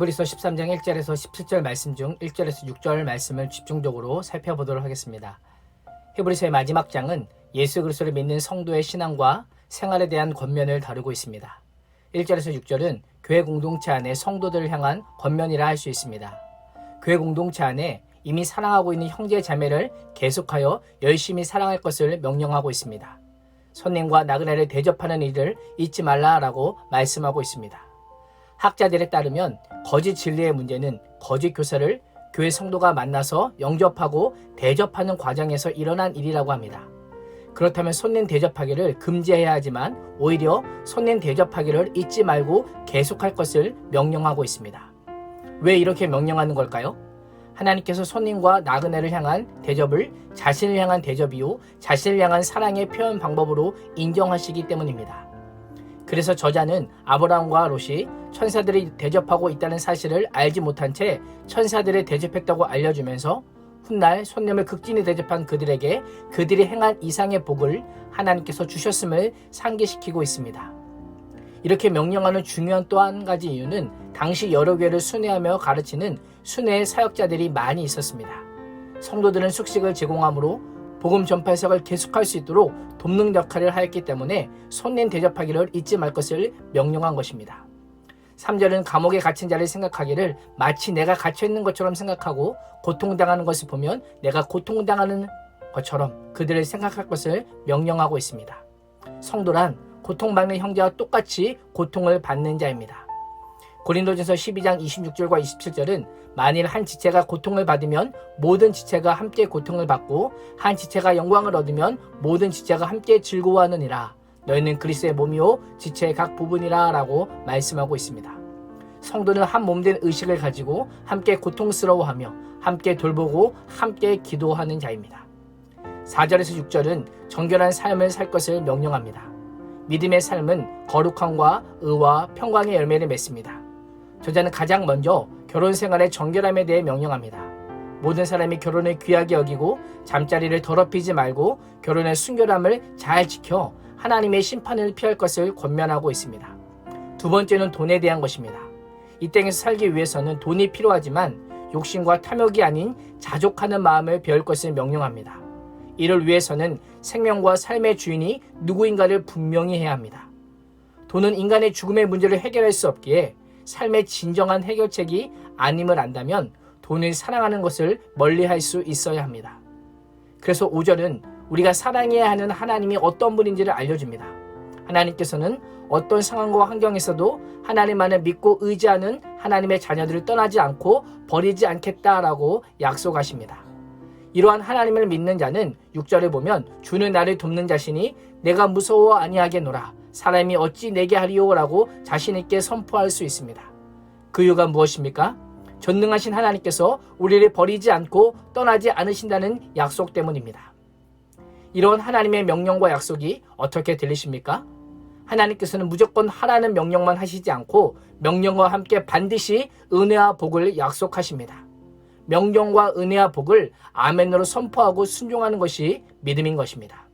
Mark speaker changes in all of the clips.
Speaker 1: 히브리서 13장 1절에서 17절 말씀 중 1절에서 6절 말씀을 집중적으로 살펴보도록 하겠습니다. 히브리서의 마지막 장은 예수 그리스도를 믿는 성도의 신앙과 생활에 대한 권면을 다루고 있습니다. 1절에서 6절은 교회 공동체 안에 성도들을 향한 권면이라 할 수 있습니다. 교회 공동체 안에 이미 사랑하고 있는 형제 자매를 계속하여 열심히 사랑할 것을 명령하고 있습니다. 손님과 나그네를 대접하는 일을 잊지 말라라고 말씀하고 있습니다. 학자들에 따르면 거짓 진리의 문제는 거짓 교사를 교회 성도가 만나서 영접하고 대접하는 과정에서 일어난 일이라고 합니다. 그렇다면 손님 대접하기를 금지해야 하지만 오히려 손님 대접하기를 잊지 말고 계속할 것을 명령하고 있습니다. 왜 이렇게 명령하는 걸까요? 하나님께서 손님과 나그네를 향한 대접을 자신을 향한 대접이요 자신을 향한 사랑의 표현 방법으로 인정하시기 때문입니다. 그래서 저자는 아브라함과 롯이 천사들이 대접하고 있다는 사실을 알지 못한 채 천사들을 대접했다고 알려주면서 훗날 손님을 극진히 대접한 그들에게 그들이 행한 이상의 복을 하나님께서 주셨음을 상기시키고 있습니다. 이렇게 명령하는 중요한 또 한 가지 이유는 당시 여러 교회를 순회하며 가르치는 순회의 사역자들이 많이 있었습니다. 성도들은 숙식을 제공하므로 복음 전파해석을 계속할 수 있도록 돕는 역할을 하였기 때문에 손님 대접하기를 잊지 말 것을 명령한 것입니다. 3절은 감옥에 갇힌 자를 생각하기를 마치 내가 갇혀있는 것처럼 생각하고 고통당하는 것을 보면 내가 고통당하는 것처럼 그들을 생각할 것을 명령하고 있습니다. 성도란 고통받는 형제와 똑같이 고통을 받는 자입니다. 고린도전서 12장 26절과 27절은 만일 한 지체가 고통을 받으면 모든 지체가 함께 고통을 받고 한 지체가 영광을 얻으면 모든 지체가 함께 즐거워하느니라. 너희는 그리스도의 몸이요 지체의 각 부분이라 라고 말씀하고 있습니다. 성도는 한 몸된 의식을 가지고 함께 고통스러워하며 함께 돌보고 함께 기도하는 자입니다. 4절에서 6절은 정결한 삶을 살 것을 명령합니다. 믿음의 삶은 거룩함과 의와 평강의 열매를 맺습니다. 저자는 가장 먼저 결혼 생활의 정결함에 대해 명령합니다. 모든 사람이 결혼을 귀하게 여기고 잠자리를 더럽히지 말고 결혼의 순결함을 잘 지켜 하나님의 심판을 피할 것을 권면하고 있습니다. 두 번째는 돈에 대한 것입니다. 이 땅에서 살기 위해서는 돈이 필요하지만 욕심과 탐욕이 아닌 자족하는 마음을 배울 것을 명령합니다. 이를 위해서는 생명과 삶의 주인이 누구인가를 분명히 해야 합니다. 돈은 인간의 죽음의 문제를 해결할 수 없기에 삶의 진정한 해결책이 아님을 안다면 돈을 사랑하는 것을 멀리할 수 있어야 합니다. 그래서 5절은 우리가 사랑해야 하는 하나님이 어떤 분인지를 알려줍니다. 하나님께서는 어떤 상황과 환경에서도 하나님만을 믿고 의지하는 하나님의 자녀들을 떠나지 않고 버리지 않겠다라고 약속하십니다. 이러한 하나님을 믿는 자는 6절에 보면 주는 나를 돕는 자신이 내가 무서워 아니하겠노라 사람이 어찌 내게 하리오라고 자신 있게 선포할 수 있습니다. 그 이유가 무엇입니까? 전능하신 하나님께서 우리를 버리지 않고 떠나지 않으신다는 약속 때문입니다. 이런 하나님의 명령과 약속이 어떻게 들리십니까? 하나님께서는 무조건 하라는 명령만 하시지 않고 명령과 함께 반드시 은혜와 복을 약속하십니다. 명령과 은혜와 복을 아멘으로 선포하고 순종하는 것이 믿음인 것입니다.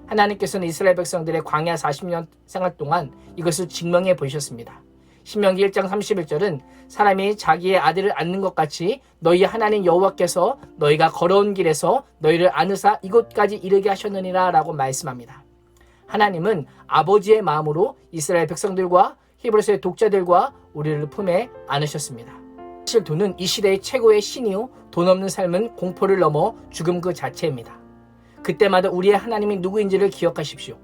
Speaker 1: 하나님께서는 이스라엘 백성들의 광야 40년 생활 동안 이것을 증명해 보이셨습니다. 신명기 1장 31절은 사람이 자기의 아들을 안는 것 같이 너희 하나님 여호와께서 너희가 걸어온 길에서 너희를 안으사 이곳까지 이르게 하셨느니라 라고 말씀합니다. 하나님은 아버지의 마음으로 이스라엘 백성들과 히브리서의 독자들과 우리를 품에 안으셨습니다. 사실 돈은 이 시대의 최고의 신이요 돈 없는 삶은 공포를 넘어 죽음 그 자체입니다. 그때마다 우리의 하나님이 누구인지를 기억하십시오.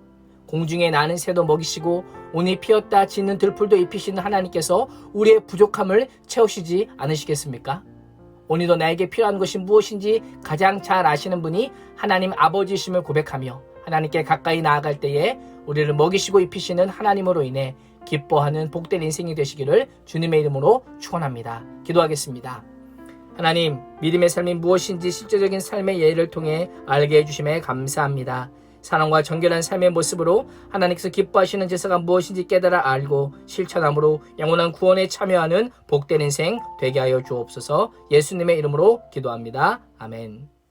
Speaker 1: 공중에 나는 새도 먹이시고 온이 피었다 지는 들풀도 입히시는 하나님께서 우리의 부족함을 채우시지 않으시겠습니까? 오늘도 나에게 필요한 것이 무엇인지 가장 잘 아시는 분이 하나님 아버지이심을 고백하며 하나님께 가까이 나아갈 때에 우리를 먹이시고 입히시는 하나님으로 인해 기뻐하는 복된 인생이 되시기를 주님의 이름으로 축원합니다. 기도하겠습니다. 하나님, 믿음의 삶이 무엇인지 실제적인 삶의 예를 통해 알게 해주심에 감사합니다. 사랑과 정결한 삶의 모습으로 하나님께서 기뻐하시는 제사가 무엇인지 깨달아 알고 실천함으로 영원한 구원에 참여하는 복된 인생 되게 하여 주옵소서. 예수님의 이름으로 기도합니다. 아멘.